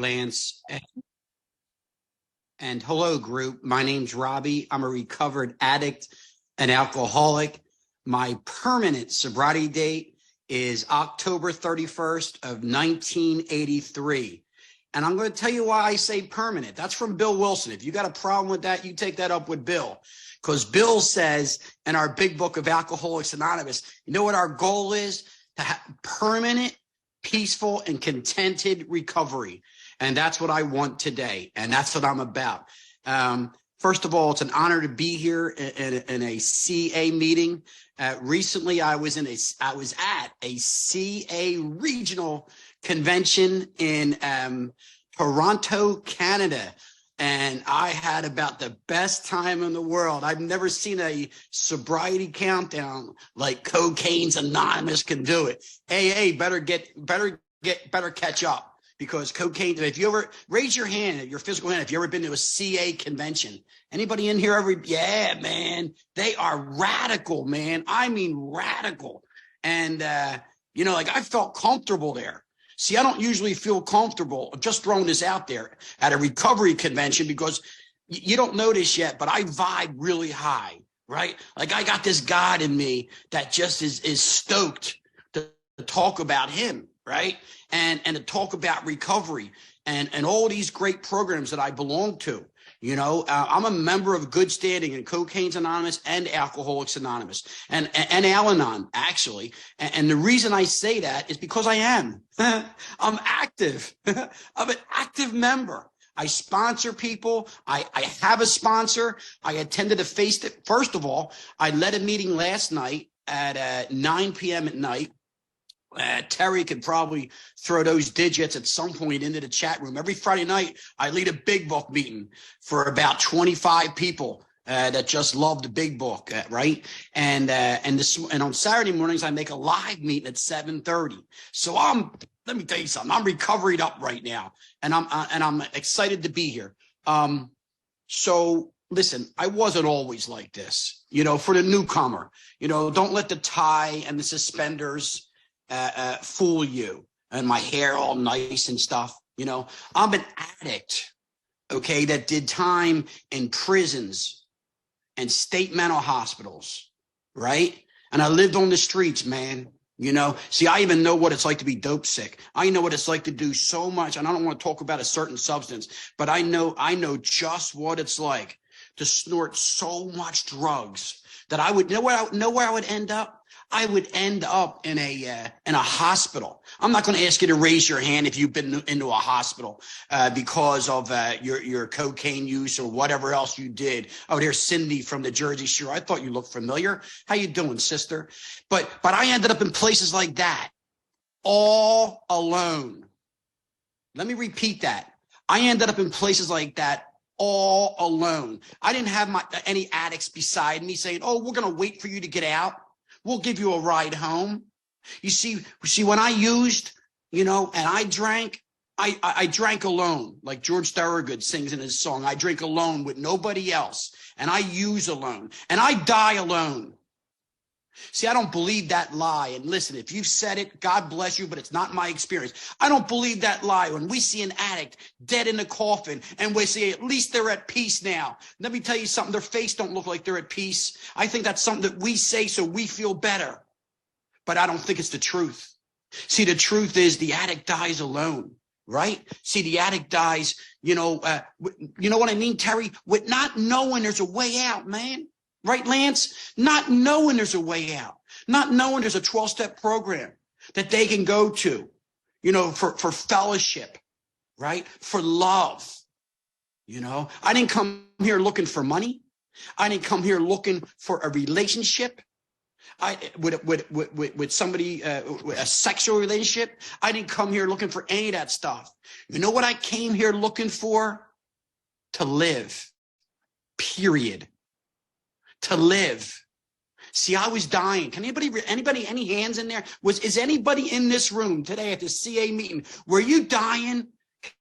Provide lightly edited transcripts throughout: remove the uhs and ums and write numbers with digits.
Lance. And hello, group. My name's Robbie. I'm a recovered addict and alcoholic. My permanent sobriety date is October 31st of 1983. And I'm going to tell you why I say permanent. That's from Bill Wilson. If you got a problem with that, you take that up with Bill. Because Bill says in our big book of Alcoholics Anonymous, you know what our goal is? To have permanent, peaceful, and contented recovery. And that's what I want today. And that's what I'm about. First of all, it's an honor to be here in a CA meeting. Recently, I was at a CA regional convention in Toronto, Canada. And I had about the best time in the world. I've never seen a sobriety countdown like Cocaine's Anonymous can do it. AA better catch up, because cocaine. If you ever raise your hand, your physical hand, if you ever been to a CA convention, anybody in here ever? Yeah, man, they are radical, man. I mean radical. And like I felt comfortable there. See, I don't usually feel comfortable, just throwing this out there, at a recovery convention, because you don't notice yet, but I vibe really high, right? Like I got this God in me that just is stoked to talk about him, right? And to talk about recovery and all these great programs that I belong to. I'm a member of good standing in Cocaine's Anonymous and Alcoholics Anonymous and Al-Anon, actually. And the reason I say that is because I am. I'm active. I'm an active member. I sponsor people. I have a sponsor. I attended first of all, I led a meeting last night at 9 p.m. at night. Terry could probably throw those digits at some point into the chat room. Every Friday night, I lead a big book meeting for about 25 people that just love the big book, right? And on Saturday mornings, I make a live meeting at 7:30. So let me tell you something. I'm recovered up right now, and I'm excited to be here. So listen, I wasn't always like this. For the newcomer, don't let the tie and the suspenders fool you, and my hair all nice and stuff. I'm an addict, okay, that did time in prisons and state mental hospitals, right? And I lived on the streets, man. See, I even know what it's like to be dope sick. I know what it's like to do so much, and I don't want to talk about a certain substance, but I know just what it's like to snort so much drugs that I would know where I would end up. I would end up in a hospital. I'm not going to ask you to raise your hand if you've been into a hospital because of your cocaine use or whatever else you did. Oh, there's Cindy from the Jersey Shore. I thought you looked familiar. How you doing, sister? But I ended up in places like that, all alone. Let me repeat that. I ended up in places like that all alone. I didn't have any addicts beside me saying, "Oh, we're going to wait for you to get out. We'll give you a ride home." You see, when I used, and I drank, I drank alone, like George Thorogood sings in his song. I drink alone with nobody else, and I use alone, and I die alone. See, I don't believe that lie. And listen, if you've said it, God bless you, but it's not my experience. I don't believe that lie. When we see an addict dead in the coffin and we say, at least they're at peace now. Let me tell you something. Their face don't look like they're at peace. I think that's something that we say so we feel better. But I don't think it's the truth. See, the truth is the addict dies alone, right? See, the addict dies, you know what I mean, Terry? With not knowing there's a way out, man. Right, Lance? Not knowing there's a way out, not knowing there's a 12-step program that they can go to, for fellowship, right? For love. I didn't come here looking for money. I didn't come here looking for a relationship. With somebody, a sexual relationship. I didn't come here looking for any of that stuff. You know what I came here looking for? To live, period. To live. See, I was dying. Can any hands in there? Is anybody in this room today at the CA meeting? Were you dying?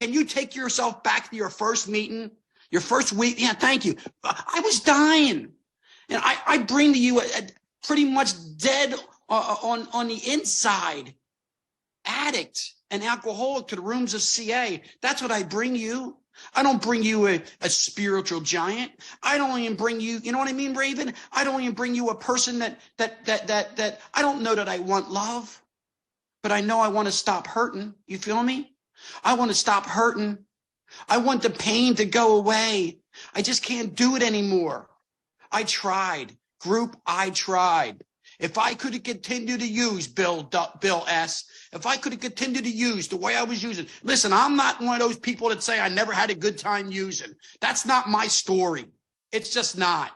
Can you take yourself back to your first meeting, your first week? Yeah, thank you. I was dying. And I bring to you a pretty much dead on the inside. addict and alcoholic to the rooms of CA. That's what I bring you. I don't bring you a spiritual giant. I don't even bring you, you know what I mean, Raven? I don't even bring you a person that I don't know that I want love, but I know I want to stop hurting. You feel me? I want to stop hurting. I want the pain to go away. I just can't do it anymore. I tried. Group, I tried. If I could have continued to use Bill S., if I could have continued to use the way I was using, listen, I'm not one of those people that say I never had a good time using. That's not my story. It's just not.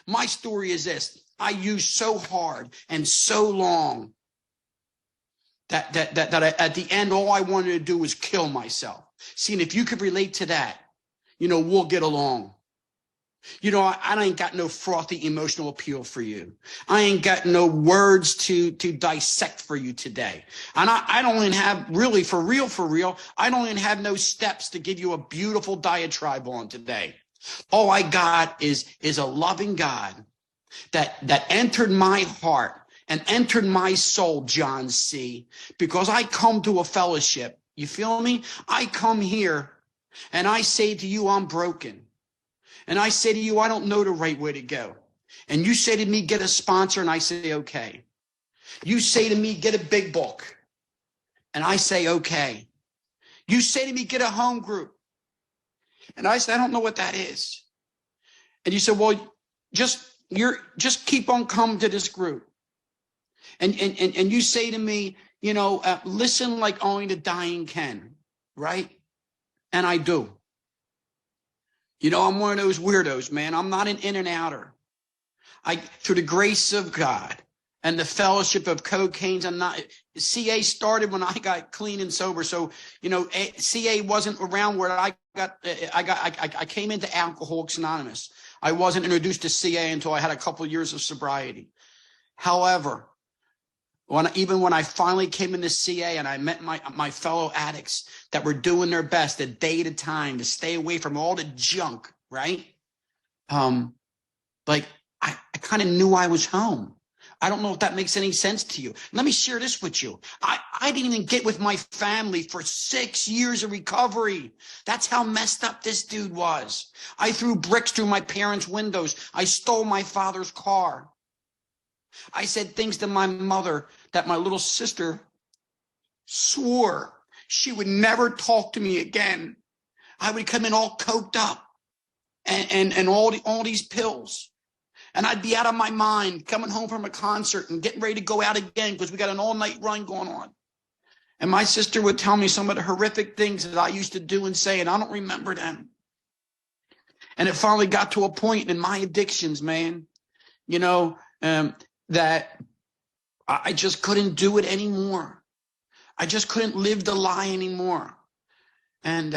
My story is this. I used so hard and so long that at the end, all I wanted to do was kill myself. See, and if you could relate to that, you know, we'll get along. You know, I ain't got no frothy emotional appeal for you. I ain't got no words to dissect for you today. And I don't even have, really, for real, I don't even have no steps to give you a beautiful diatribe on today. All I got is a loving God that entered my heart and entered my soul, John C., because I come to a fellowship. You feel me? I come here and I say to you, I'm broken. And I say to you, I don't know the right way to go. And you say to me, get a sponsor, and I say, okay. You say to me, get a big book, and I say, okay. You say to me, get a home group, and I say, I don't know what that is. And you say, well, just keep on coming to this group. And you say to me, you know, listen like only the dying can, right? And I do. You know, I'm one of those weirdos, man. I'm not an in and outer. Through the grace of God and the fellowship of cocaine's, I'm not. CA started when I got clean and sober. So, you know, CA wasn't around where I came into Alcoholics Anonymous. I wasn't introduced to CA until I had a couple of years of sobriety. However, even when I finally came into CA and I met my fellow addicts that were doing their best a day at a time to stay away from all the junk, right? Like I kind of knew I was home. I don't know if that makes any sense to you. Let me share this with you. I didn't even get with my family for 6 years of recovery. That's how messed up this dude was. I threw bricks through my parents' windows. I stole my father's car. I said things to my mother that my little sister swore she would never talk to me again. I would come in all coked up and all these pills. And I'd be out of my mind coming home from a concert and getting ready to go out again because we got an all-night run going on. And my sister would tell me some of the horrific things that I used to do and say, and I don't remember them. And it finally got to a point in my addictions, man, you know, that I just couldn't do it anymore. I just couldn't live the lie anymore. And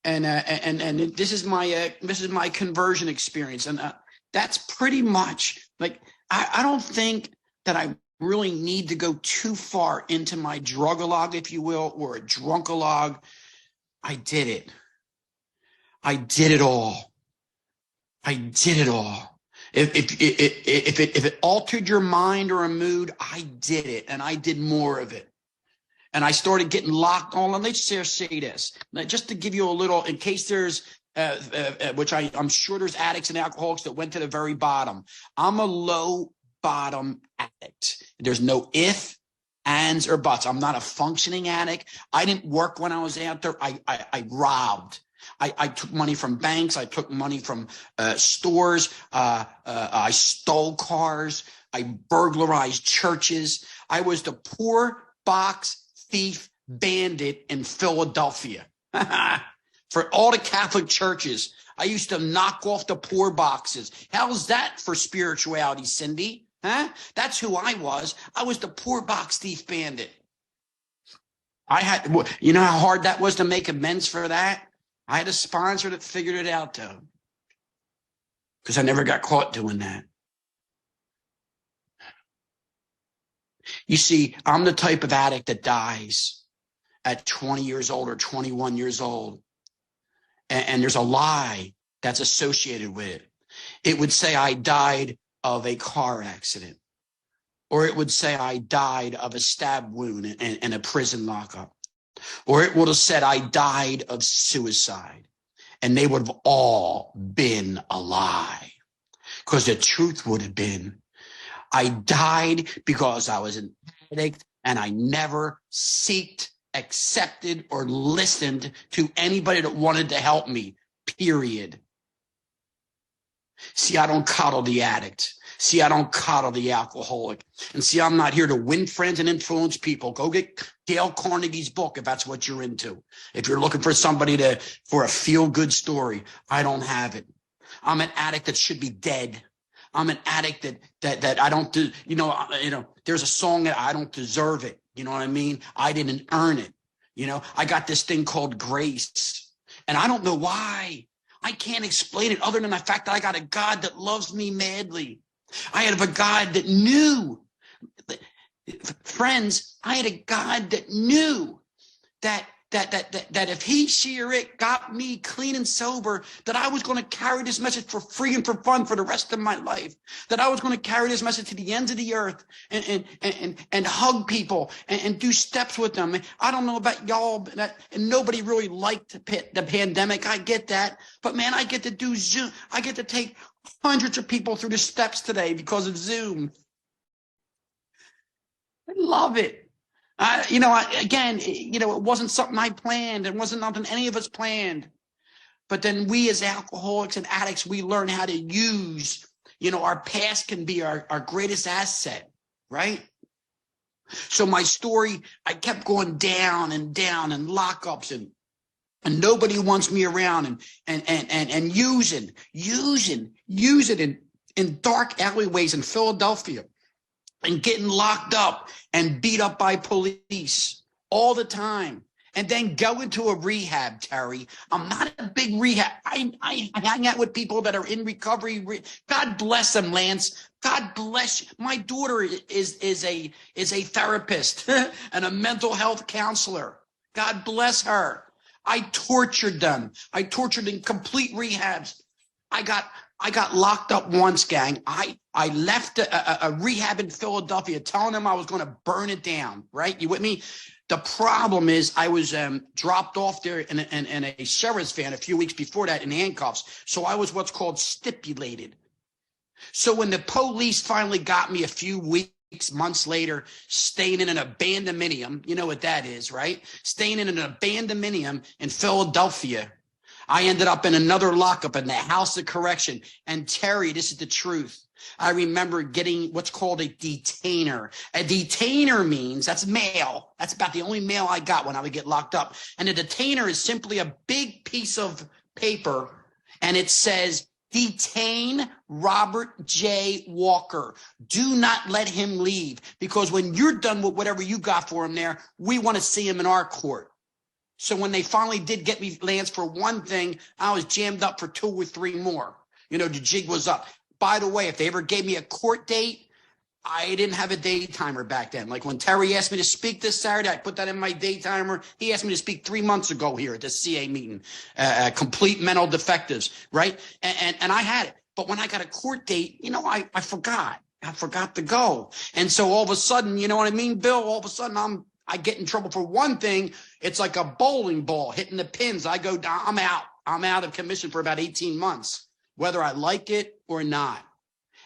this is my conversion experience. And that's pretty much like, I don't think that I really need to go too far into my drug-a-log, if you will, or a drunk-a-log. I did it. I did it all. I did it all. If it altered your mind or a mood, I did it, and I did more of it. And I started getting locked on. And let's just say this, just to give you a little, in case there's, which I'm sure there's addicts and alcoholics that went to the very bottom. I'm a low bottom addict. There's no if, ands, or buts. I'm not a functioning addict. I didn't work when I was out there. I robbed. I took money from banks. I took money from stores. I stole cars. I burglarized churches. I was the poor box thief bandit in Philadelphia. For all the Catholic churches, I used to knock off the poor boxes. How's that for spirituality, Cindy? Huh? That's who I was. I was the poor box thief bandit. You know how hard that was to make amends for that? I had a sponsor that figured it out, though, because I never got caught doing that. You see, I'm the type of addict that dies at 20 years old or 21 years old. And there's a lie that's associated with it. It would say I died of a car accident. or it would say I died of a stab wound in a prison lockup, or it would have said I died of suicide, and they would have all been a lie, because the truth would have been I died because I was an addict and I never sought, accepted, or listened to anybody that wanted to help me, period. See, I don't coddle the addict. See, I don't coddle the alcoholic. And see, I'm not here to win friends and influence people. Go get Dale Carnegie's book if that's what you're into. If you're looking for somebody for a feel-good story, I don't have it. I'm an addict that should be dead. I'm an addict that I don't do, there's a song that I don't deserve it. You know what I mean? I didn't earn it. I got this thing called grace, and I don't know why. I can't explain it other than the fact that I got a God that loves me madly. I have a God that knew, friends, I had a God that knew that if he, she, or it got me clean and sober, that I was going to carry this message for free and for fun for the rest of my life, that I was going to carry this message to the ends of the earth and hug people and do steps with them. I don't know about y'all, and nobody really liked the pandemic. I get that. But man, I get to do Zoom. I get to take hundreds of people through the steps today because of Zoom. I love it. It wasn't something I planned. It wasn't nothing any of us planned. But then we as alcoholics and addicts, we learn how to use, our past can be our greatest asset, right? So my story, I kept going down and down and lockups and nobody wants me around and using in dark alleyways in Philadelphia. And getting locked up and beat up by police all the time. And then go into a rehab, Terry. I'm not a big rehab. I hang out with people that are in recovery. God bless them, Lance. God bless you. My daughter is a therapist and a mental health counselor. God bless her. I tortured them. I tortured in complete rehabs. I got locked up once, gang. I left a rehab in Philadelphia telling them I was going to burn it down, right? You with me? The problem is I was dropped off there in a sheriff's van a few weeks before that in handcuffs. So I was what's called stipulated. So when the police finally got me a few weeks, months later, staying in an abandonmenium, you know what that is, right? Staying in an abandonmenium in Philadelphia, I ended up in another lockup in the House of Correction. And Terry, this is the truth. I remember getting what's called a detainer. A detainer means, that's mail. That's about the only mail I got when I would get locked up. And a detainer is simply a big piece of paper, and it says, detain Robert J. Walker. Do not let him leave, because when you're done with whatever you got for him there, we want to see him in our court. So when they finally did get me, Lance, for one thing, I was jammed up for 2 or 3 more. The jig was up. By the way, if they ever gave me a court date, I didn't have a day timer back then. Like when Terry asked me to speak this Saturday, I put that in my day timer. He asked me to speak 3 months ago here at the CA meeting, complete mental defectives, right? And I had it. But when I got a court date, I forgot. I forgot to go. And so all of a sudden, you know what I mean, Bill? All of a sudden, I get in trouble for one thing. It's like a bowling ball hitting the pins. I go down, I'm out. I'm out of commission for about 18 months, whether I like it or not.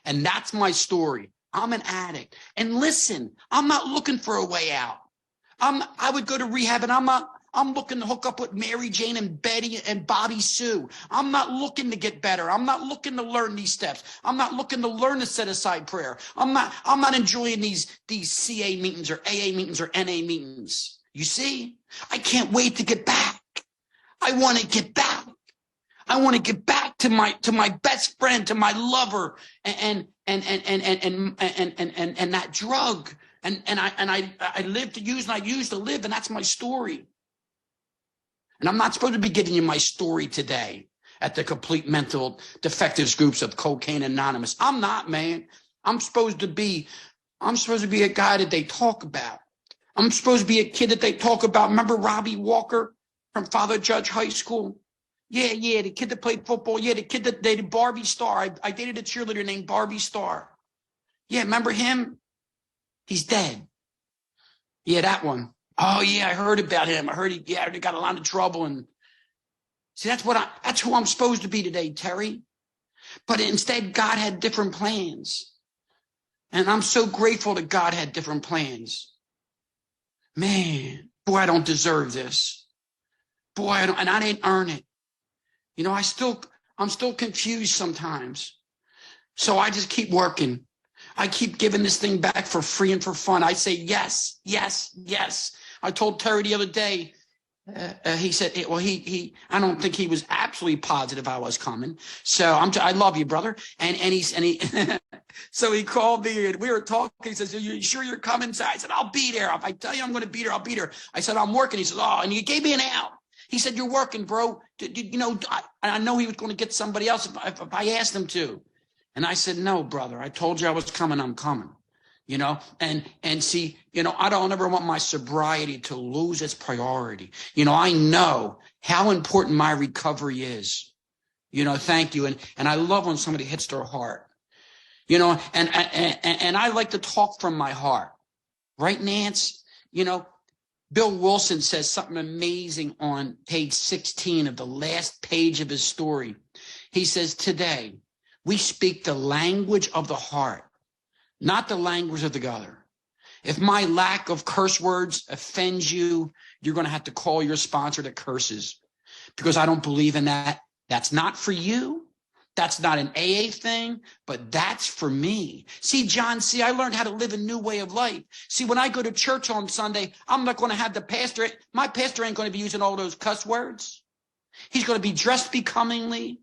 And that's my story. I'm an addict. And listen, I'm not looking for a way out. I would go to rehab, and I'm looking to hook up with Mary Jane and Betty and Bobby Sue. I'm not looking to get better. I'm not looking to learn these steps. I'm not looking to learn to set aside prayer. I'm not enjoying these CA meetings or AA meetings or NA meetings. You see, I can't wait to get back. I want to get back. I want to get back to my best friend, to my lover, and that drug. And I live to use, and I used to live, and that's my story. And I'm not supposed to be giving you my story today at the complete mental defectives groups of Cocaine Anonymous. I'm not, man. I'm supposed to be a guy that they talk about. I'm supposed to be a kid that they talk about. Remember Robbie Walker from Father Judge High School? Yeah, the kid that played football. Yeah, the kid that dated Barbie Star. I dated a cheerleader named Barbie Star. Yeah, remember him? He's dead. Yeah, that one. Oh yeah, I heard about him. I heard he got a lot of trouble. And see, that's who I'm supposed to be today, Terry. But instead, God had different plans. And I'm so grateful that God had different plans. Man, boy, I don't deserve this. Boy, I didn't earn it. You know, I'm still confused sometimes. So I just keep working. I keep giving this thing back for free and for fun. I say yes, yes, yes. I told Terry the other day, he said, well, I don't think he was absolutely positive I was coming. So I love you, brother. And he, so he called me and we were talking. He says, are you sure you're coming? So I said, I'll be there. If I tell you I'm going to be there, I'll be there. I said, I'm working. He said, oh, and he gave me an out. He said, you're working, bro. You know, I know he was going to get somebody else if I asked him to. And I said, no, brother, I told you I was coming. I'm coming. You know, and see, you know, I don't ever want my sobriety to lose its priority. You know, I know how important my recovery is. You know, thank you. And I love when somebody hits their heart, you know, and I like to talk from my heart. Right, Nance? You know, Bill Wilson says something amazing on page 16 of the last page of his story. He says, today we speak the language of the heart, not the language of the other. If my lack of curse words offends you, you're going to have to call your sponsor to curses because I don't believe in that. That's not for you. That's not an AA thing, but that's for me. See, John, I learned how to live a new way of life. See, when I go to church on Sunday, I'm not going to have my pastor ain't going to be using all those cuss words. He's going to be dressed becomingly,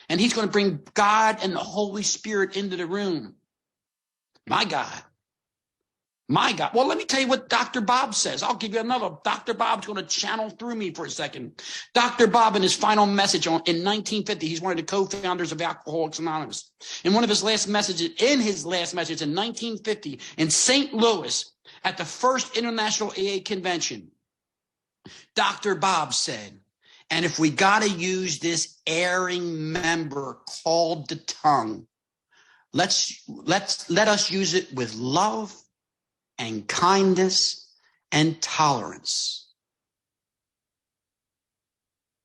and he's going to bring God and the Holy Spirit into the room. My God. My God. Well, let me tell you what Dr. Bob says. I'll give you another. Dr. Bob's going to channel through me for a second. Dr. Bob, in his final message in 1950, he's one of the co-founders of Alcoholics Anonymous. In his last message in 1950 in St. Louis at the first International AA Convention, Dr. Bob said, and if we got to use this erring member called the tongue, let us use it with love and kindness and tolerance.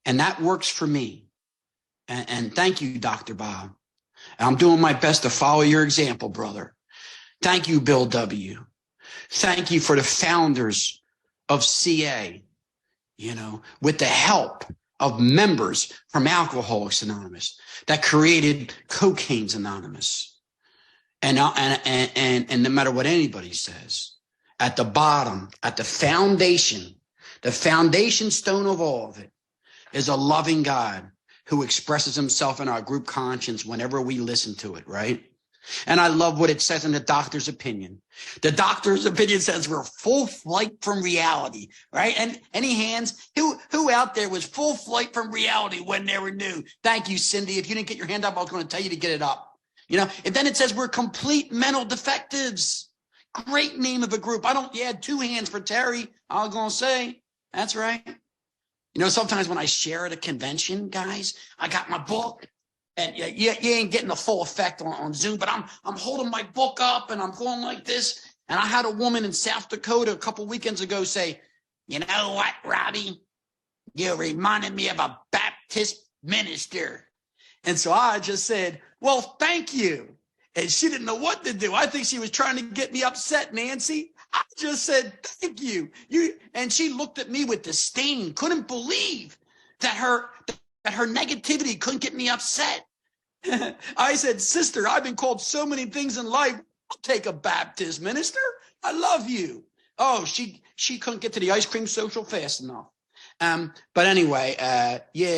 And that works for me. And thank you, Dr. Bob. I'm doing my best to follow your example, brother. Thank you, Bill W. Thank you for the founders of CA, you know, with the help of members from Alcoholics Anonymous that created Cocaine's Anonymous. And no matter what anybody says, at the bottom, at the foundation stone of all of it is a loving God who expresses himself in our group conscience whenever we listen to it, right? And I love what it says in the doctor's opinion. The doctor's opinion says we're full flight from reality, right? And any hands? Who out there was full flight from reality when they were new? Thank you, Cindy. If you didn't get your hand up, I was going to tell you to get it up. You know, and then it says we're complete mental defectives. Great name of a group. You had 2 hands for Terry. I was going to say, that's right. You know, sometimes when I share at a convention, guys, I got my book and you ain't getting the full effect on Zoom, but I'm holding my book up and I'm going like this. And I had a woman in South Dakota a couple weekends ago say, you know what, Robbie, you reminded me of a Baptist minister. And so I just said, well, thank you. And she didn't know what to do. I think she was trying to get me upset, Nancy. I just said, thank you. And she looked at me with disdain, couldn't believe that her negativity couldn't get me upset. I said, sister, I've been called so many things in life. I'll take a Baptist minister. I love you. Oh, she couldn't get to the ice cream social fast enough. But anyway,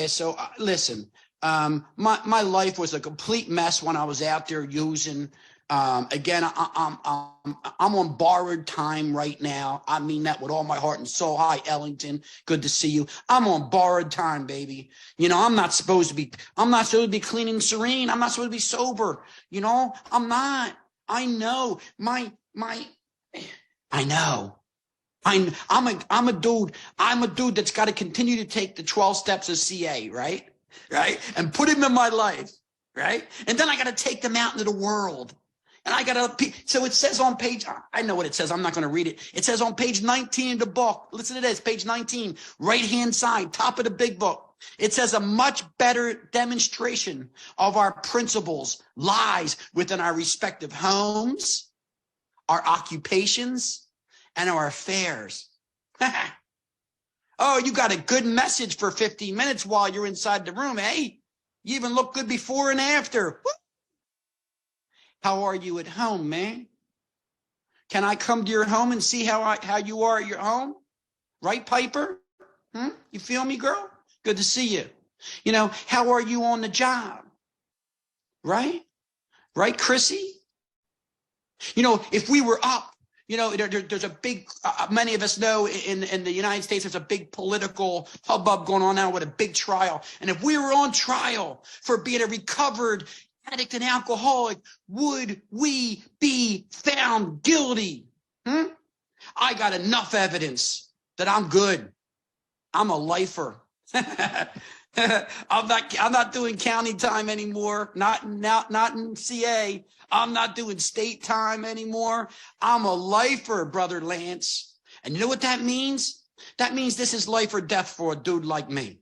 so listen. My life was a complete mess when I was out there using. Again, I'm on borrowed time right now. I mean that with all my heart and soul. Hi, Ellington. Good to see you. I'm on borrowed time, baby. You know, I'm not supposed to be clean and serene. I'm not supposed to be sober. You know, I'm not. I know I know. I'm a dude that's got to continue to take the 12 steps of CA, right? And put him in my life, right? And then I got to take them out into the world. And I got to, so it says on page, I know what it says. I'm not going to read it. It says on page 19 of the book, listen to this, page 19, right-hand side, top of the big book. It says a much better demonstration of our principles lies within our respective homes, our occupations, and our affairs. Oh, you got a good message for 15 minutes while you're inside the room, eh? You even look good before and after. Woo! How are you at home, man? Can I come to your home and see how you are at your home? Right, Piper? You feel me, girl? Good to see you. You know, how are you on the job? Right? Right, Chrissy? You know, if we were up, you know, there's a big, many of us know in the United States, there's a big political hubbub going on now with a big trial. And if we were on trial for being a recovered addict and alcoholic, would we be found guilty? I got enough evidence that I'm good. I'm a lifer. I'm not doing county time anymore. Not in CA. I'm not doing state time anymore. I'm a lifer, Brother Lance. And you know what that means? That means this is life or death for a dude like me.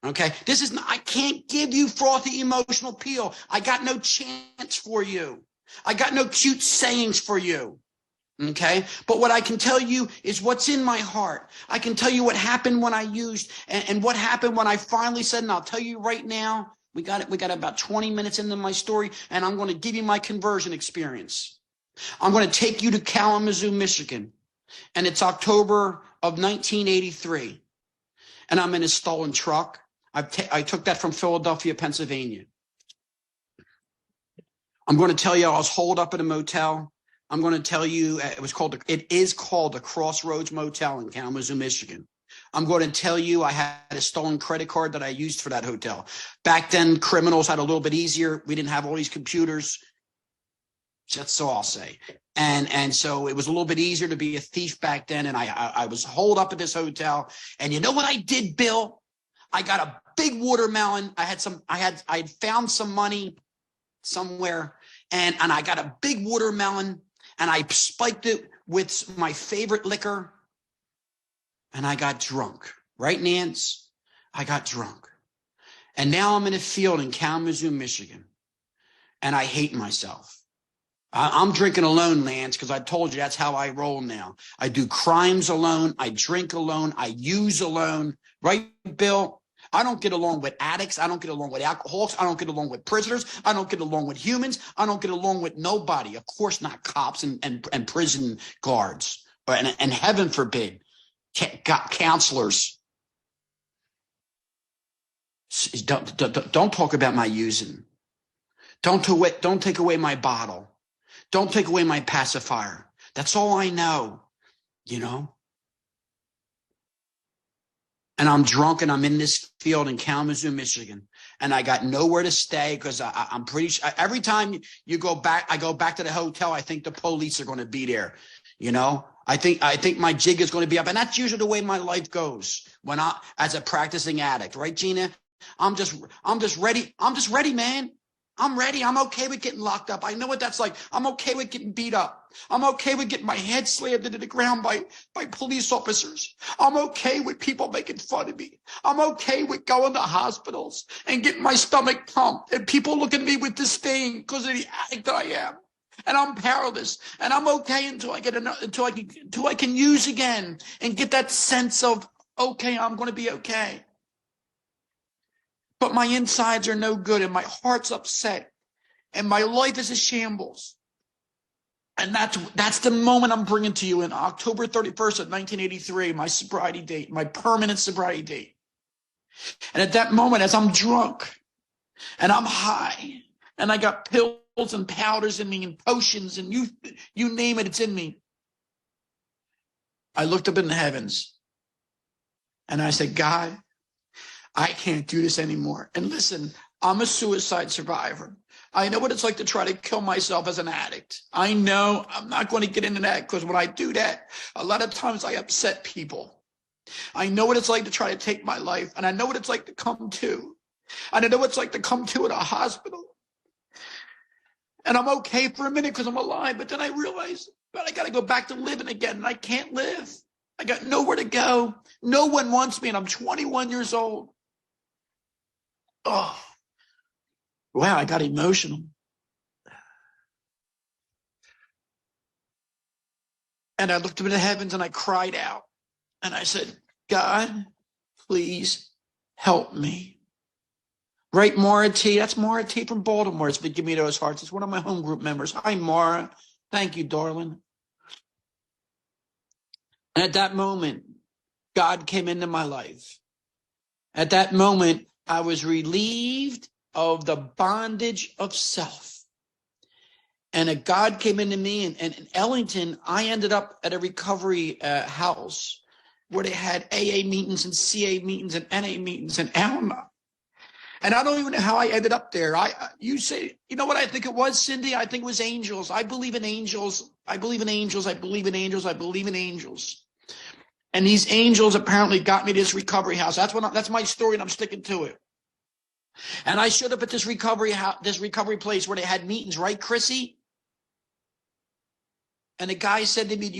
Okay, this is not, I can't give you frothy emotional appeal. I got no chance for you. I got no cute sayings for you. Okay, but what I can tell you is what's in my heart. I can tell you what happened when I used and what happened when I finally said, and I'll tell you right now, we got about 20 minutes into my story, and I'm going to give you my conversion experience. I'm going to take you to Kalamazoo, Michigan, and it's October of 1983, and I'm in a stolen truck. I took that from Philadelphia, Pennsylvania. I'm going to tell you I was holed up at a motel. I'm going to tell you it is called the Crossroads Motel in Kalamazoo, Michigan. I'm going to tell you I had a stolen credit card that I used for that hotel. Back then, criminals had a little bit easier. We didn't have all these computers. That's so I'll say. And so it was a little bit easier to be a thief back then. And I was holed up at this hotel. And you know what I did, Bill? I got a big watermelon. I had found some money somewhere, and I got a big watermelon, and I spiked it with my favorite liquor, and I got drunk. Right, Nance? I got drunk. And now I'm in a field in Kalamazoo, Michigan, and I hate myself. I'm drinking alone, Lance, because I told you that's how I roll now. I do crimes alone. I drink alone. I use alone. Right, Bill? I don't get along with addicts. I don't get along with alcoholics. I don't get along with prisoners. I don't get along with humans. I don't get along with nobody. Of course not cops and prison guards. And heaven forbid, counselors. Don't talk about my using. Don't take away my bottle. Don't take away my pacifier. That's all I know, you know. And I'm drunk, and I'm in this field in Kalamazoo, Michigan, and I got nowhere to stay because I'm pretty sure every time you go back, I go back to the hotel. I think the police are going to be there. You know, I think my jig is going to be up, and that's usually the way my life goes when as a practicing addict, right, Gina? I'm just ready. I'm just ready, man. I'm ready. I'm okay with getting locked up. I know what that's like. I'm okay with getting beat up. I'm okay with getting my head slammed into the ground by police officers. I'm okay with people making fun of me. I'm okay with going to hospitals and getting my stomach pumped and people looking at me with disdain because of the addict I am. And I'm powerless. And I'm okay until I can use again and get that sense of, okay, I'm going to be okay. But my insides are no good, and my heart's upset, and my life is a shambles. And that's the moment I'm bringing to you in October 31st of 1983, my sobriety date, my permanent sobriety date. And at that moment, as I'm drunk, and I'm high, and I got pills and powders in me, and potions, and you name it, it's in me. I looked up in the heavens, and I said, God, I can't do this anymore. And listen, I'm a suicide survivor. I know what it's like to try to kill myself as an addict. I know I'm not going to get into that because when I do that, a lot of times I upset people. I know what it's like to try to take my life, and I know what it's like to come to. And I know what it's like to come to in a hospital. And I'm okay for a minute because I'm alive. But then I realize, but I got to go back to living again. And I can't live. I got nowhere to go. No one wants me. And I'm 21 years old. Oh, wow. I got emotional. And I looked up into the heavens and I cried out. And I said, God, please help me. Right, Mara T. That's Mara T from Baltimore. It's been giving me those hearts. It's one of my home group members. Hi, Mara. Thank you, darling. And at that moment, God came into my life. At that moment, I was relieved of the bondage of self. And God came into me. And in Ellington, I ended up at a recovery house where they had AA meetings and CA meetings and NA meetings and Alma. And I don't even know how I ended up there. You say, you know what I think it was, Cindy? I think it was angels. I believe in angels. I believe in angels. I believe in angels. I believe in angels. And these angels apparently got me to this recovery house. That's my story, and I'm sticking to it. And I showed up at this recovery house, this recovery place where they had meetings, right, Chrissy? And the guy said to me, "Do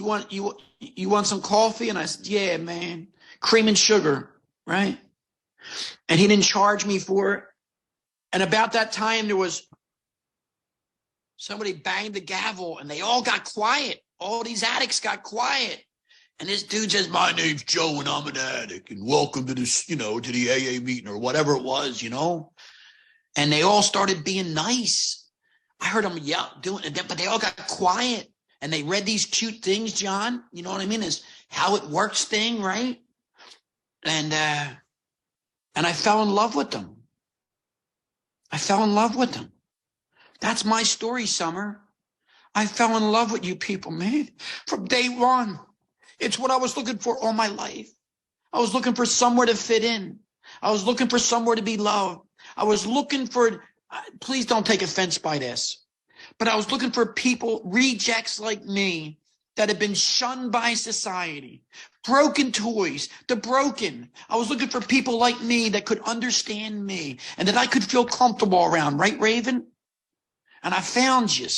you want some coffee?" And I said, "Yeah, man, cream and sugar, right?" And he didn't charge me for it. And about that time, there was somebody banged the gavel, and they all got quiet. All these addicts got quiet. And this dude says, "My name's Joe, and I'm an addict, and welcome to this, to the AA meeting," or whatever it was, And they all started being nice. I heard them yell, doing it, but they all got quiet. And they read these cute things, John. You know what I mean? Is how it works thing, right? And I fell in love with them. I fell in love with them. That's my story, Summer. I fell in love with you people, man, from day one. It's what I was looking for all my life. I was looking for somewhere to fit in. I was looking for somewhere to be loved. I was looking for, please don't take offense by this, but I was looking for people, rejects like me, that had been shunned by society, broken toys, the broken. I was looking for people like me that could understand me and that I could feel comfortable around, right, Raven? And I found you.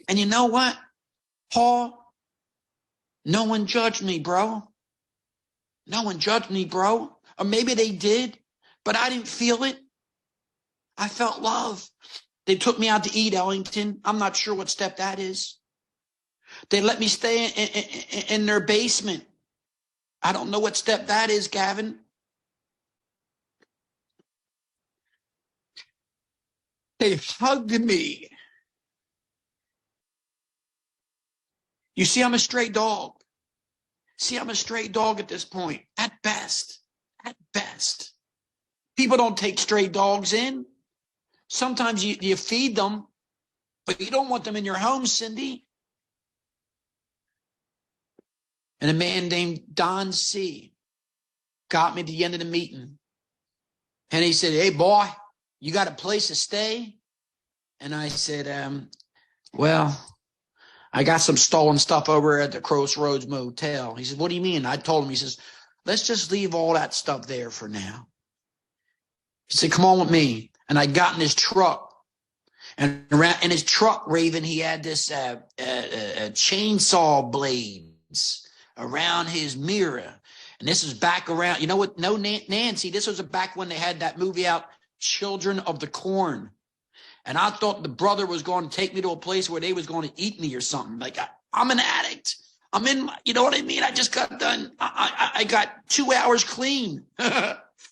And you know what, Paul? No one judged me, bro. No one judged me, bro. Or maybe they did, but I didn't feel it. I felt love. They took me out to eat, Ellington. I'm not sure what step that is. They let me stay in their basement. I don't know what step that is, Gavin. They hugged me. You see, I'm a stray dog. I'm a stray dog at this point, at best. At best. People don't take stray dogs in. Sometimes you feed them, but you don't want them in your home, Cindy. And a man named Don C. got me to the end of the meeting. And he said, "Hey, boy, you got a place to stay?" And I said, well, I got some stolen stuff over at the Crossroads Motel. He said, "What do you mean?" I told him, he says, "Let's just leave all that stuff there for now." He said, "Come on with me." And I got in his truck. And around in his truck, Raven, he had this chainsaw blades around his mirror. And this was back around, you know what? No, Nancy, this was back when they had that movie out, Children of the Corn. And I thought the brother was going to take me to a place where they was going to eat me or something. Like, I'm an addict. I'm in, you know what I mean? I just got done. I got 2 hours clean.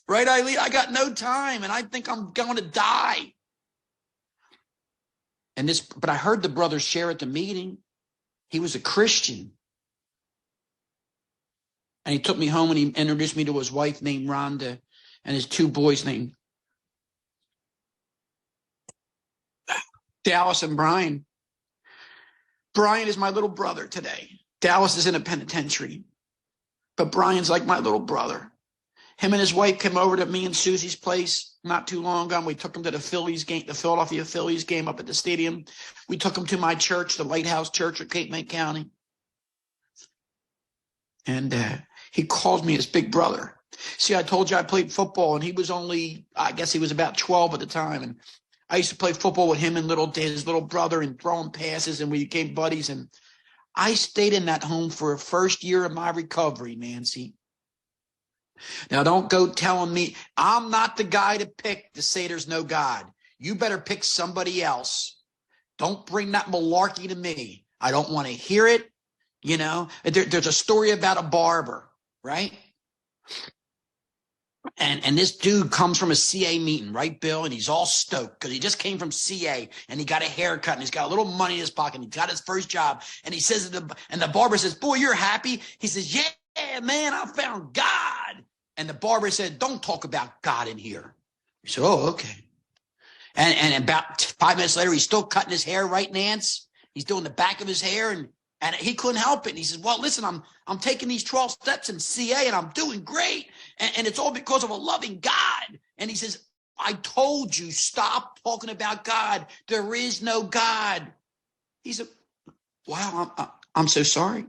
Right, Eileen? I got no time, and I think I'm going to die. But I heard the brother share at the meeting. He was a Christian. And he took me home and he introduced me to his wife named Rhonda and his 2 boys named Dallas and Brian. Brian is my little brother today. Dallas is in a penitentiary, but Brian's like my little brother. Him and his wife came over to me and Susie's place not too long ago. And we took him to the Phillies game, the Philadelphia Phillies game up at the stadium. We took him to my church, the Lighthouse Church of Cape May County. And he calls me his big brother. See, I told you I played football, and he was only, I guess he was about 12 at the time. And I used to play football with him and his little brother and throwing passes, and we became buddies. And I stayed in that home for a first year of my recovery, Nancy. Now, don't go telling me I'm not the guy to pick to say there's no God. You better pick somebody else. Don't bring that malarkey to me. I don't want to hear it. You know, there's a story about a barber, right? And this dude comes from a CA meeting, right, Bill? And he's all stoked because he just came from CA and he got a haircut and he's got a little money in his pocket. And he got his first job. And he says, and the barber says, boy, you're happy. He says, yeah, man, I found God. And the barber said, don't talk about God in here. He said, oh, okay. And about 5 minutes later, he's still cutting his hair, right, Nance? He's doing the back of his hair and he couldn't help it. And he says, well, listen, I'm taking these 12 steps in CA and I'm doing great. And it's all because of a loving God. And he says, I told you, stop talking about God. There is no God. He said, wow, I'm so sorry.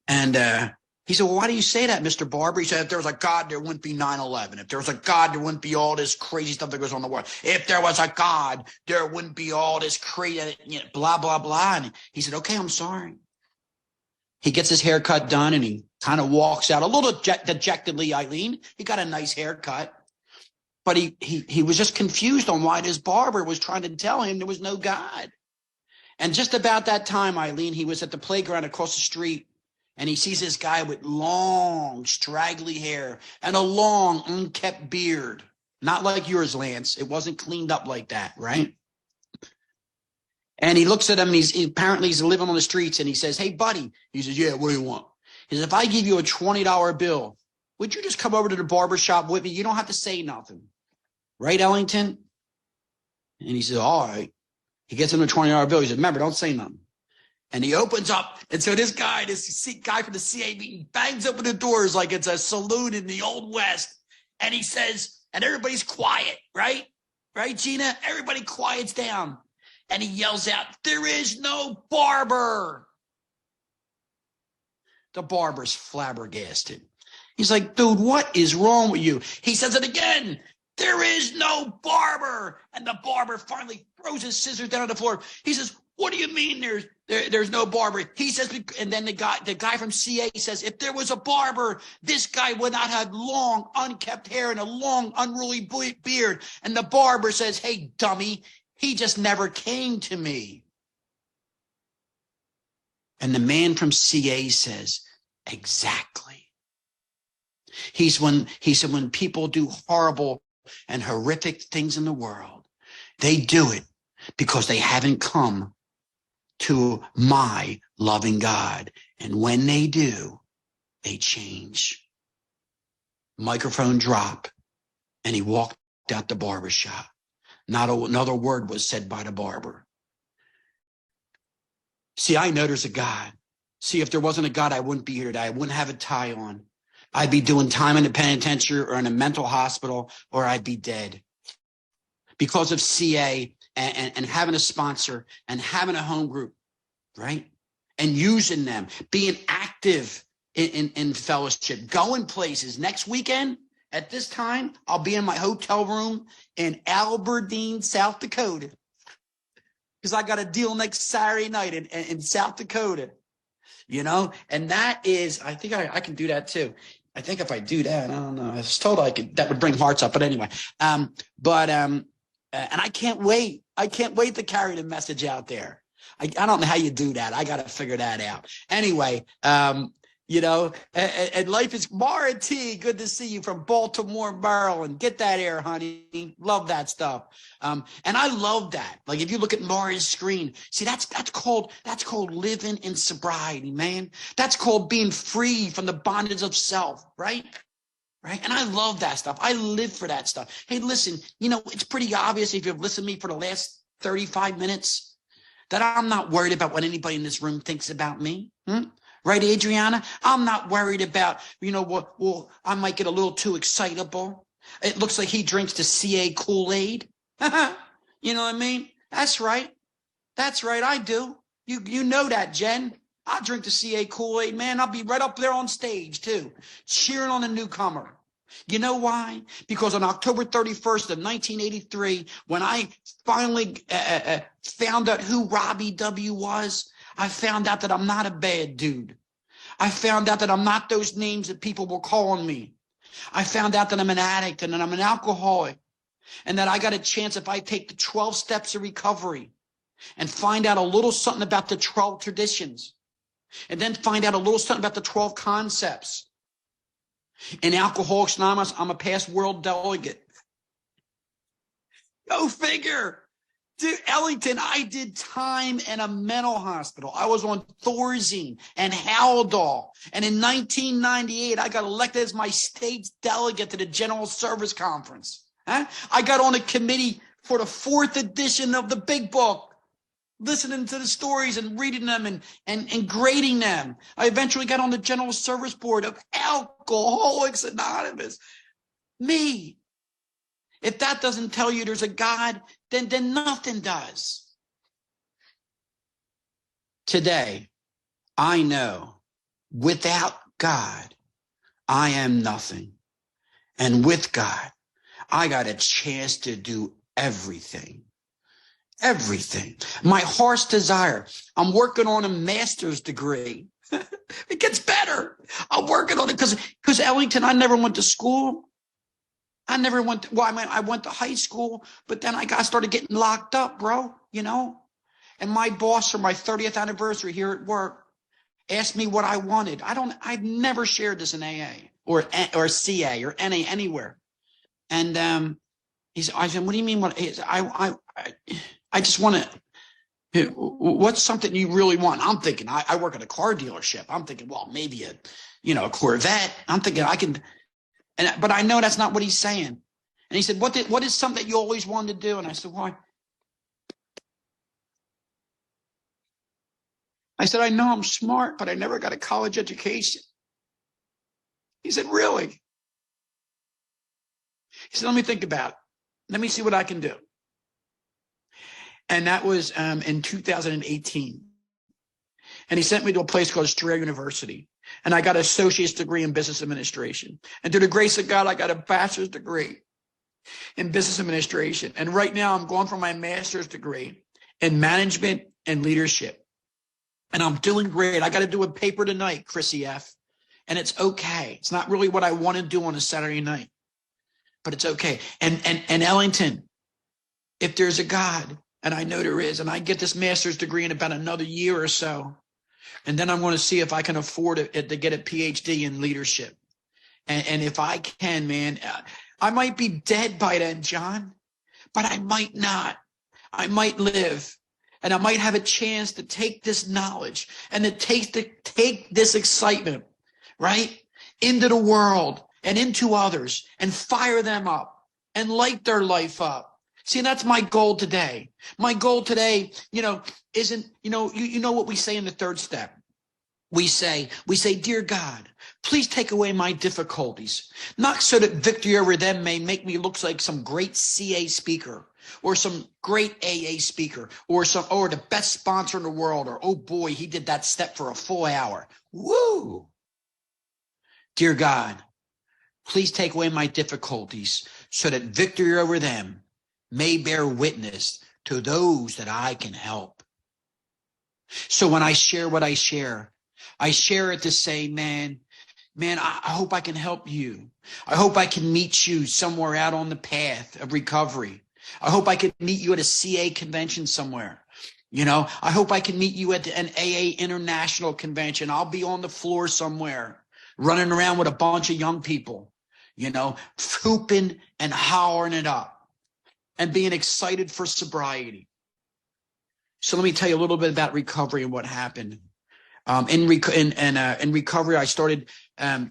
And he said, well, why do you say that, Mr. Barber? He said, if there was a God, there wouldn't be 9/11. If there was a God, there wouldn't be all this crazy stuff that goes on in the world. If there was a God, there wouldn't be all this crazy, blah, blah, blah. And he said, okay, I'm sorry. He gets his haircut done and he kind of walks out a little dejectedly, Eileen. He got a nice haircut. But he was just confused on why this barber was trying to tell him there was no God. And just about that time, Eileen, he was at the playground across the street. And he sees this guy with long, straggly hair and a long, unkept beard. Not like yours, Lance. It wasn't cleaned up like that, right? And he looks at him. Apparently he's living on the streets. And he says, hey, buddy. He says, yeah, what do you want? He says, if I give you a $20 bill, would you just come over to the barber shop with me? You don't have to say nothing. Right, Ellington? And he says, all right. He gets him a $20 bill. He says, remember, don't say nothing. And he opens up. And so this guy from the CA meeting bangs open the doors like it's a saloon in the Old West. And he says, and everybody's quiet, right? Right, Gina? Everybody quiets down. And he yells out, there is no barber. The barber's flabbergasted. He's like, dude, what is wrong with you? He says it again. There is no barber. And the barber finally throws his scissors down on the floor. He says, what do you mean there's no barber? He says, and then the guy from CA says, if there was a barber, this guy would not have long, unkept hair and a long, unruly beard. And the barber says, hey, dummy, he just never came to me. And the man from CA says, exactly. He said, when people do horrible and horrific things in the world, they do it because they haven't come to my loving God. And when they do, they change. Microphone drop, and he walked out the barber shop. Not another word was said by the barber. See, I know there's a God. See, if there wasn't a God, I wouldn't be here today. I wouldn't have a tie on. I'd be doing time in the penitentiary or in a mental hospital, or I'd be dead. Because of CA and having a sponsor and having a home group, right? And using them, being active in fellowship, going places. Next weekend at this time, I'll be in my hotel room in Aberdeen, South Dakota, because I got a deal next Saturday night in South Dakota, you know? And that is, I think I can do that too. I think if I do that, I don't know. I was told that would bring hearts up, but anyway. And I can't wait. I can't wait to carry the message out there. I don't know how you do that. I got to figure that out. Anyway, you know, and life is Mara T. Good to see you from Baltimore, Maryland. Get that air, honey. Love that stuff. And I love that. Like if you look at Mara's screen, see, that's called living in sobriety, man. That's called being free from the bondage of self, right? Right. And I love that stuff. I live for that stuff. Hey, listen, you know, it's pretty obvious if you've listened to me for the last 35 minutes that I'm not worried about what anybody in this room thinks about me. Right, Adriana? I'm not worried about, you know, well, I might get a little too excitable. It looks like he drinks the CA Kool-Aid. You know what I mean? That's right. That's right. I do. You know that, Jen. I drink the CA Kool-Aid, man. I'll be right up there on stage, too, cheering on a newcomer. You know why? Because on October 31st of 1983, when I finally found out who Robbie W. was, I found out that I'm not a bad dude. I found out that I'm not those names that people were calling me. I found out that I'm an addict and that I'm an alcoholic, and that I got a chance if I take the 12 steps of recovery and find out a little something about the 12 traditions, and then find out a little something about the 12 concepts. In Alcoholics Anonymous, I'm a past world delegate. Go figure. Dude, Ellington, I did time in a mental hospital. I was on Thorazine and Haldol. And in 1998, I got elected as my state's delegate to the General Service Conference. Huh? I got on a committee for the 4th edition of the Big Book, listening to the stories and reading them and grading them. I eventually got on the General Service Board of Alcoholics Anonymous. Me. If that doesn't tell you there's a God, then nothing does. Today, I know without God, I am nothing. And with God, I got a chance to do everything. Everything. My heart's desire. I'm working on a master's degree. It gets better. I'm working on it because Ellington, I never went to school. I never went to, well, I went to high school, but then I started getting locked up, bro, you know? And my boss for my 30th anniversary here at work asked me what I wanted. I've never shared this in AA or CA or NA anywhere. And I said, what do you mean? I just want to, what's something you really want? I'm thinking, I work at a car dealership. I'm thinking, well, maybe a Corvette. I'm thinking I can, but I know that's not what he's saying. And he said, what is something that you always wanted to do? And I said, why? I said, I know I'm smart, but I never got a college education. He said, really? He said, let me think about it. Let me see what I can do. And that was in 2018. And he sent me to a place called Strayer University. And I got an associate's degree in business administration. And through the grace of God, I got a bachelor's degree in business administration. And right now I'm going for my master's degree in management and leadership. And I'm doing great. I got to do a paper tonight, Chrissy F. And it's okay. It's not really what I want to do on a Saturday night, but it's okay. And Ellington, if there's a God, and I know there is, and I get this master's degree in about another year or so, and then I'm going to see if I can afford it to get a PhD in leadership. And if I can, man, I might be dead by then, John, but I might not. I might live, and I might have a chance to take this knowledge and to take this excitement, right, into the world and into others and fire them up and light their life up. See, that's my goal today. My goal today, isn't, you know what we say in the 3rd step. We say, dear God, please take away my difficulties, not so that victory over them may make me look like some great CA speaker or some great AA speaker or the best sponsor in the world, or, oh boy, he did that step for a full hour. Woo! Dear God, please take away my difficulties so that victory over them may bear witness to those that I can help. So when I share what I share it to say, man, I hope I can help you. I hope I can meet you somewhere out on the path of recovery. I hope I can meet you at a CA convention somewhere. I hope I can meet you at an AA international convention. I'll be on the floor somewhere, running around with a bunch of young people, hooping and hollering it up and being excited for sobriety. So let me tell you a little bit about recovery and what happened. In recovery, I started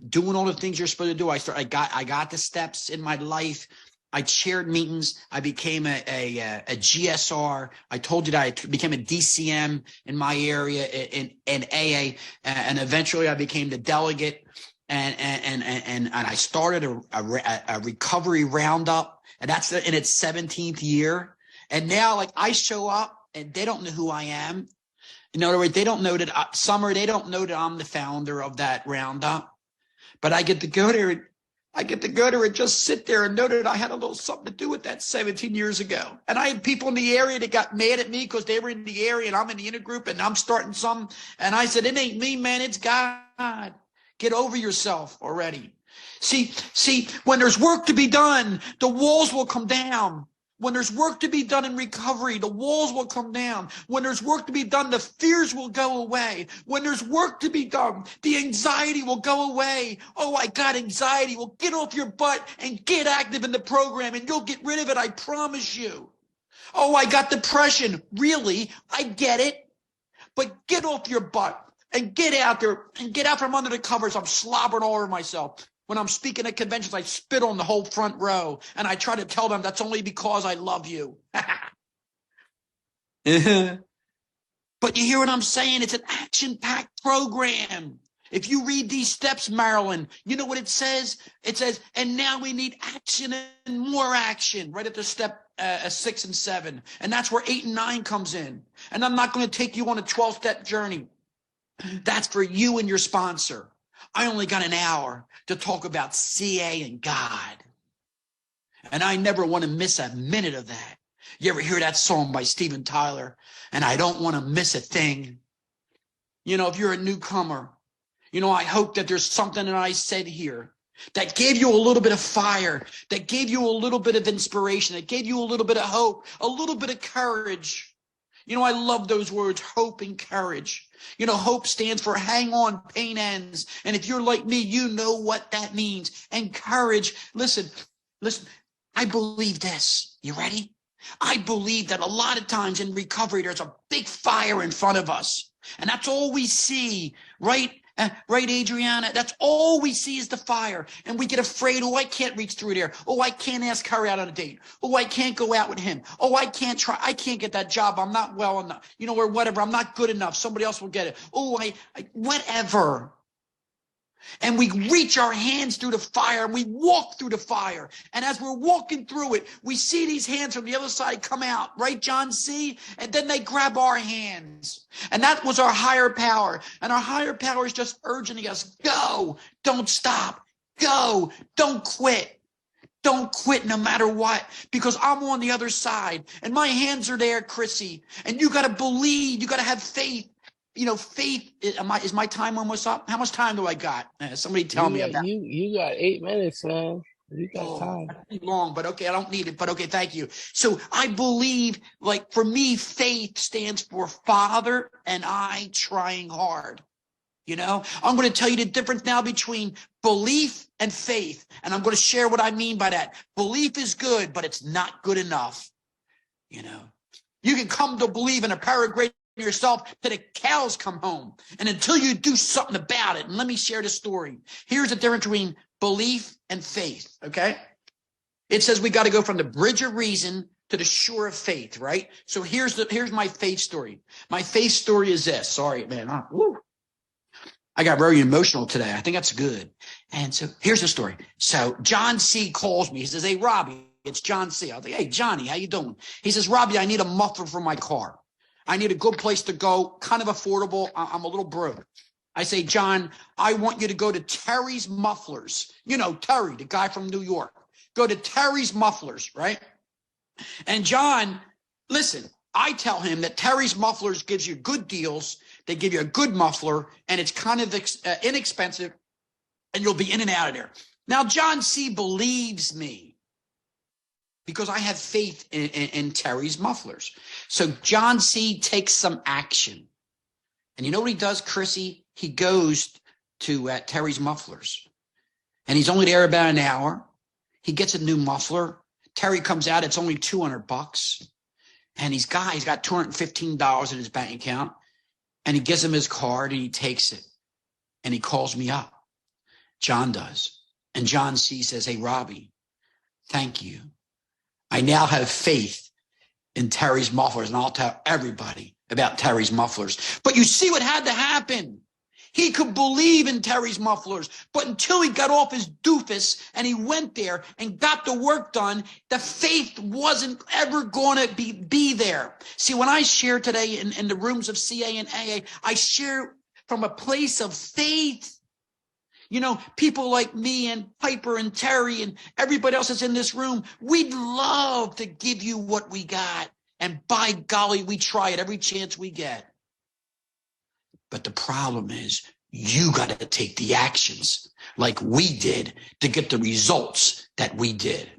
doing all the things you're supposed to do. I got the steps in my life. I chaired meetings. I became a GSR. I told you that I became a DCM in my area in AA, and eventually I became the delegate. And I started a recovery roundup. And that's in its 17th year. And now, I show up and they don't know who I am. In other words, they don't know that they don't know that I'm the founder of that roundup. But I get to go there I get to go to and just sit there and know that I had a little something to do with that 17 years ago. And I had people in the area that got mad at me because they were in the area and I'm in the intergroup and I'm starting something. And I said, it ain't me, man. It's God. Get over yourself already. See, when there's work to be done, the walls will come down. When there's work to be done in recovery, the walls will come down. When there's work to be done, the fears will go away. When there's work to be done, the anxiety will go away. Oh, I got anxiety. Well, get off your butt and get active in the program and you'll get rid of it. I promise you. Oh, I got depression. Really? I get it. But get off your butt and get out there and get out from under the covers. I'm slobbering all over myself. When I'm speaking at conventions, I spit on the whole front row, and I try to tell them that's only because I love you. But you hear what I'm saying? It's an action-packed program. If you read these steps, Marilyn, you know what it says? It says, and now we need action and more action, right at the step 6 and 7. And that's where 8 and 9 comes in. And I'm not going to take you on a 12-step journey. That's for you and your sponsor. I only got an hour to talk about CA and God. And I never want to miss a minute of that. You ever hear that song by Steven Tyler? And I don't want to miss a thing. You know, if you're a newcomer, you know, I hope that there's something that I said here that gave you a little bit of fire, that gave you a little bit of inspiration, that gave you a little bit of hope, a little bit of courage. You know, I love those words, hope and courage. You know, hope stands for hang on, pain ends. And if you're like me, you know what that means. And courage, listen, I believe this. You ready? I believe that a lot of times in recovery, there's a big fire in front of us. And that's all we see, right? Right, Adriana? That's all we see is the fire. And we get afraid, oh, I can't reach through there. Oh, I can't ask her out on a date. Oh, I can't go out with him. Oh, I can't get that job. I'm not well enough. You know, or whatever. I'm not good enough. Somebody else will get it. Oh, whatever. And we reach our hands through the fire and we walk through the fire. And as we're walking through it, we see these hands from the other side come out, right, John C? And then they grab our hands. And that was our higher power. And our higher power is just urging us, go, don't stop, go, don't quit. Don't quit no matter what, because I'm on the other side and my hands are there, Chrissy. And you got to believe, you got to have faith. You know, faith, is my time almost up? How much time do I got? Somebody tell me about You got 8 minutes, man. You got time. Long, but okay, I don't need it, but okay, thank you. So I believe, like, for me, faith stands for Father and I trying hard. You know, I'm going to tell you the difference now between belief and faith. And I'm going to share what I mean by that. Belief is good, but it's not good enough. You know, you can come to believe in a paragraph yourself till the cows come home, and until you do something about it. And let me share the story. Here's the difference between belief and faith. Okay, it says we got to go from the bridge of reason to the shore of faith, right? So here's my faith story. My faith story is this. Sorry, man. I got very emotional today. I think that's good. And so here's the story. So John C calls me. He says, hey, Robbie, it's John C. I'll say, hey, Johnny, how you doing? He says, Robbie, I need a muffler for my car. I need a good place to go, kind of affordable. I'm a little broke. I say, John, I want you to go to Terry's Mufflers. You know, Terry, the guy from New York. Go to Terry's Mufflers, right? And John, listen, I tell him that Terry's Mufflers gives you good deals. They give you a good muffler, and it's kind of inexpensive, and you'll be in and out of there. Now, John C. believes me, because I have faith in Terry's Mufflers. So John C. takes some action. And you know what he does, Chrissy? He goes to Terry's Mufflers. And he's only there about an hour. He gets a new muffler. Terry comes out. It's only $200. And he's got $215 in his bank account. And he gives him his card and he takes it. And he calls me up. John does. And John C. says, hey, Robbie, thank you. I now have faith in Terry's Mufflers, and I'll tell everybody about Terry's Mufflers. But you see what had to happen? He could believe in Terry's Mufflers, but until he got off his doofus and he went there and got the work done, the faith wasn't ever going to be there. See, when I share today in the rooms of CA and AA, I share from a place of faith. You know, people like me and Piper and Terry and everybody else that's in this room, we'd love to give you what we got. And by golly, we try it every chance we get. But the problem is you got to take the actions like we did to get the results that we did.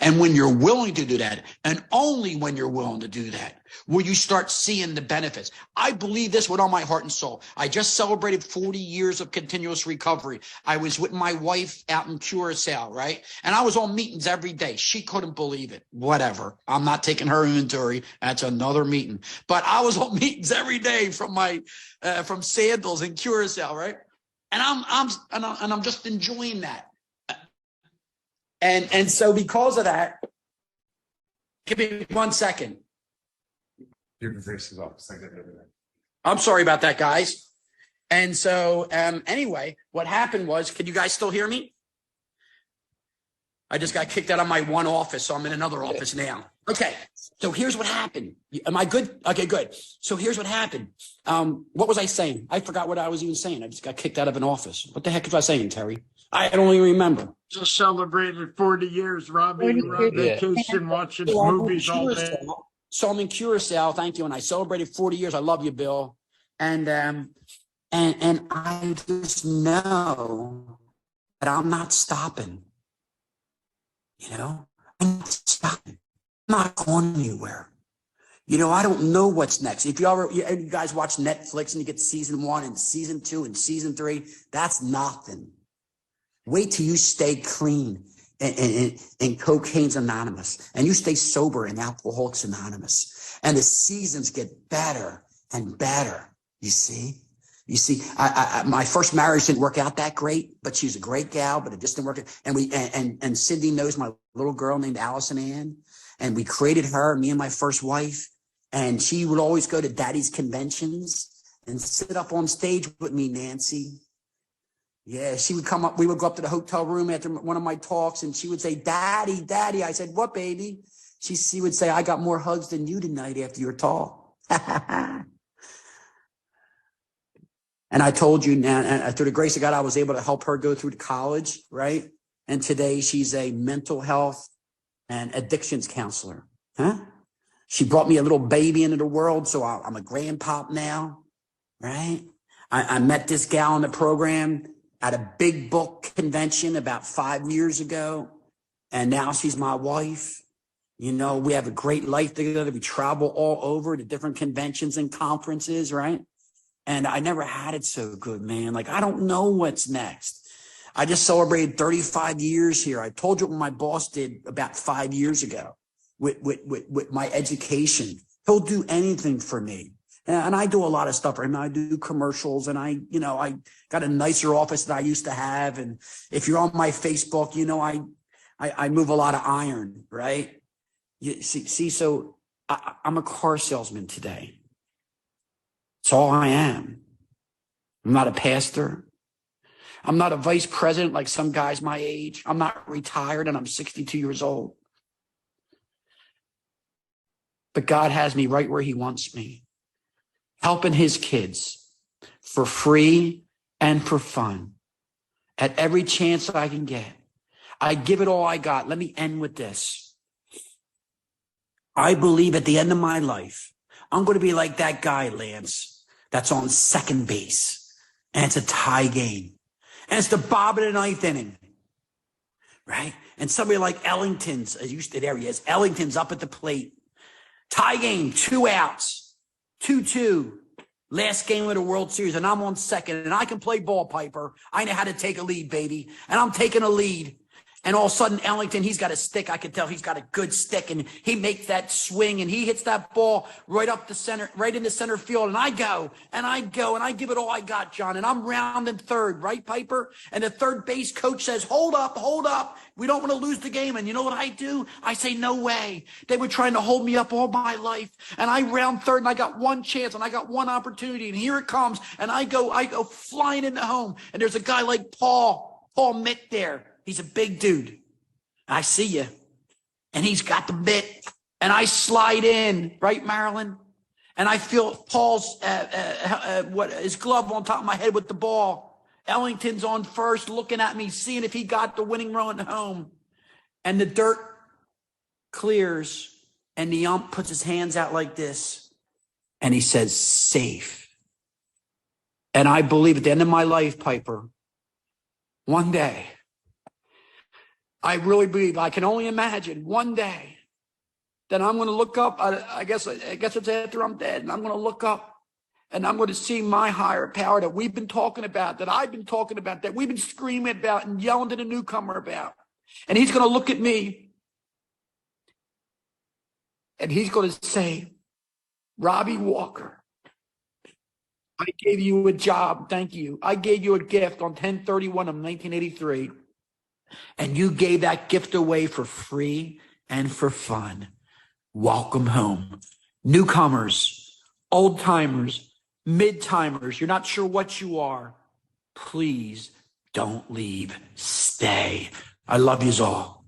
And when you're willing to do that, and only when you're willing to do that, will you start seeing the benefits. I believe this with all my heart and soul. I just celebrated 40 years of continuous recovery. I was with my wife out in Curacao, right? And I was on meetings every day. She couldn't believe it. Whatever. I'm not taking her inventory. That's another meeting. But I was on meetings every day from from Sandals in Curacao, right? And I'm just enjoying that. And so because of that, give me 1 second. Your voice is off. I'm sorry about that, guys. And so anyway, what happened was, can you guys still hear me? I just got kicked out of my one office, so I'm in another office now. Okay, so here's what happened. Am I good? Okay, good. So here's what happened. What was I saying? I forgot what I was even saying. I just got kicked out of an office. What the heck was I saying, Terry? I don't even remember. Just celebrated 40 years, Robbie. We're on vacation watching movies all day. So I'm in Curacao, thank you, and I celebrated 40 years. I love you, Bill. And I just know that I'm not stopping. You know, I'm not stopping. I'm not going anywhere. You know, I don't know what's next. If you guys watch Netflix and you get season 1 and season 2 and season 3, that's nothing. Wait till you stay clean and Cocaine's Anonymous, and you stay sober in Alcoholics Anonymous, and the seasons get better and better. You see, my first marriage didn't work out that great, but she's a great gal, but it just didn't work. And Cindy knows my little girl named Allison Ann, and we created her, me and my first wife, and she would always go to Daddy's conventions and sit up on stage with me, Nancy. Yeah, she would come up. We would go up to the hotel room after one of my talks, and she would say, "Daddy, Daddy." I said, "What, baby?" She would say, "I got more hugs than you tonight after your talk." And I told you now, and through the grace of God, I was able to help her go through to college, right? And today she's a mental health and addictions counselor. She brought me a little baby into the world, so I'm a grandpop now, right? I met this gal in the program at a big book convention about 5 years ago, and now she's my wife. You know, we have a great life together. We travel all over to different conventions and conferences, right? And I never had it so good, man. Like, I don't know what's next. I just celebrated 35 years here. I told you what my boss did about 5 years ago with my education. He'll do anything for me. And I do a lot of stuff for him. I do commercials, and I got a nicer office than I used to have. And if you're on my Facebook, you know, I move a lot of iron, right? You see, so I'm a car salesman today. That's all I am. I'm not a pastor. I'm not a vice president like some guys my age. I'm not retired, and I'm 62 years old. But God has me right where he wants me, helping his kids for free and for fun at every chance I can get. I give it all I got. Let me end with this. I believe at the end of my life, I'm going to be like that guy, Lance, that's on second base, and it's a tie game, and it's the bottom of the ninth inning, right? And somebody like Ellington's, there he is, Ellington's up at the plate. Tie game, 2 outs, 2-2, last game of the World Series, and I'm on second, and I can play ball, Piper. I know how to take a lead, baby, and I'm taking a lead. And all of a sudden, Ellington, he's got a stick. I can tell he's got a good stick, and he makes that swing, and he hits that ball right up the center, right in the center field. And I go, and I give it all I got, John. And I'm rounding third, right, Piper? And the third base coach says, hold up. We don't want to lose the game. And you know what I do? I say, no way. They were trying to hold me up all my life. And I round third, and I got one chance, and I got one opportunity. And here it comes. And I go flying into home. And there's a guy like Paul Mick there. He's a big dude. I see you. And he's got the mitt. And I slide in, right, Marilyn? And I feel Paul's his glove on top of my head with the ball. Ellington's on first, looking at me, seeing if he got the winning run home. And the dirt clears, and the ump puts his hands out like this, and he says, safe. And I believe at the end of my life, Piper, one day, I really believe, I can only imagine one day that I'm going to look up. I guess it's after I'm dead, and I'm going to look up and I'm going to see my higher power that we've been talking about, that I've been talking about, that we've been screaming about and yelling to the newcomer about. And he's going to look at me and he's going to say, Robbie Walker, I gave you a job. Thank you. I gave you a gift on 10/31 of 1983. And you gave that gift away for free and for fun. Welcome home. Newcomers, old timers, mid-timers, you're not sure what you are. Please don't leave. Stay. I love yous all.